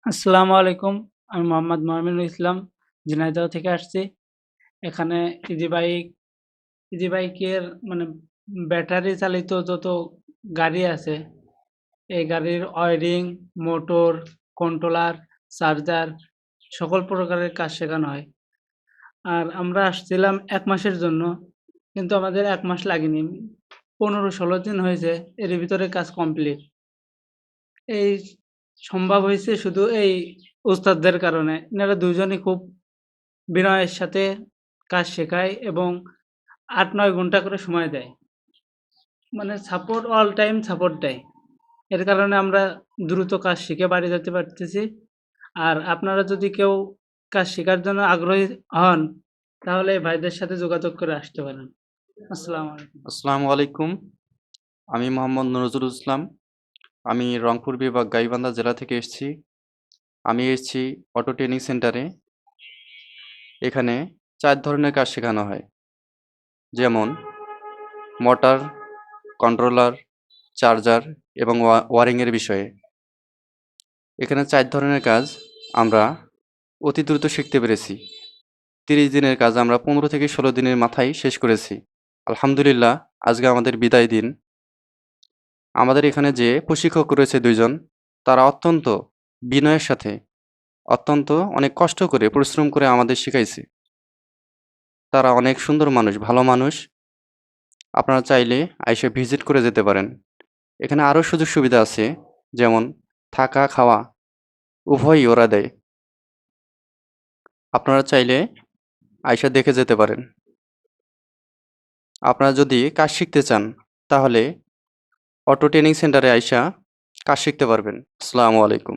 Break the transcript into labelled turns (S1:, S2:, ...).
S1: আসসালামু আলাইকুম। আমি মোহাম্মদ মমিনুল ইসলাম ঝিনাইদহ থেকে আসছি। এখানে ইজি বাইক, ইজি বাইকের মানে ব্যাটারি চালিত যত গাড়ি আছে, এই গাড়ির ওয়ারিং, মোটর, কন্ট্রোলার, চার্জার সকল প্রকারের কাজ শেখানো হয়। আর আমরা আসছিলাম ১ মাসের জন্য। কিন্তু আমাদের ১ মাস লাগেনি। ১৫-১৬ দিন হয়েছে। এর ভিতরে কাজ কমপ্লিট। এই সম্ভব হয়েছে শুধু এই উস্তাদদের কারণে। এনারা ২ জনই খুব বিনয়ের সাথে কাজ শেখায় এবং ৮-৯ ঘন্টা করে সময় দেয়। মানে সাপোর্ট অল টাইম সাপোর্ট দেয়। এর কারণে আমরা দ্রুত কাজ শিখে বাড়ি যেতে পারতেছি। আর আপনারা যদি কেউ কাজ শেখার জন্য আগ্রহী হন, তাহলে এই ভাইদের সাথে যোগাযোগ করে আসতে পারেন। আসসালামু আলাইকুম।
S2: আসসালামু আলাইকুম। আমি মোহাম্মদ নজরুল ইসলাম। আমি রংপুর বিভাগ গাইবান্ধা জেলা থেকে এসেছি। আমি এসেছি অটো ট্রেনিং সেন্টারে। এখানে ৪ ধরনের কাজ শেখানো হয়। যেমন মোটর, কন্ট্রোলার, চার্জার এবং ওয়ারিংয়ের বিষয়ে। এখানে ৪ ধরনের কাজ আমরা অতি দ্রুত শিখতে পেরেছি। ৩০ দিনের কাজ আমরা ১৫ থেকে ১৬ দিনের মাথায় শেষ করেছি। আলহামদুলিল্লাহ, আজকে আমাদের বিদায় দিন। আমাদের এখানে যে প্রশিক্ষক রয়েছে ২ জন, তারা অত্যন্ত বিনয়ের সাথে অনেক কষ্ট করে পরিশ্রম করে আমাদের শিখাইছে। তারা অনেক সুন্দর মানুষ, ভালো মানুষ। আপনারা চাইলে আইসা ভিজিট করে যেতে পারেন। এখানে আরও সুযোগ সুবিধা আছে, যেমন থাকা, খাওয়া উভয়ই ওরা দেয়। আপনারা চাইলে আইসা দেখে যেতে পারেন। আপনারা যদি কাজ শিখতে চান, তাহলে অটো ট্রেনিং সেন্টারে আইসা কাজ শিখতে পারবেন। আসসালামু আলাইকুম।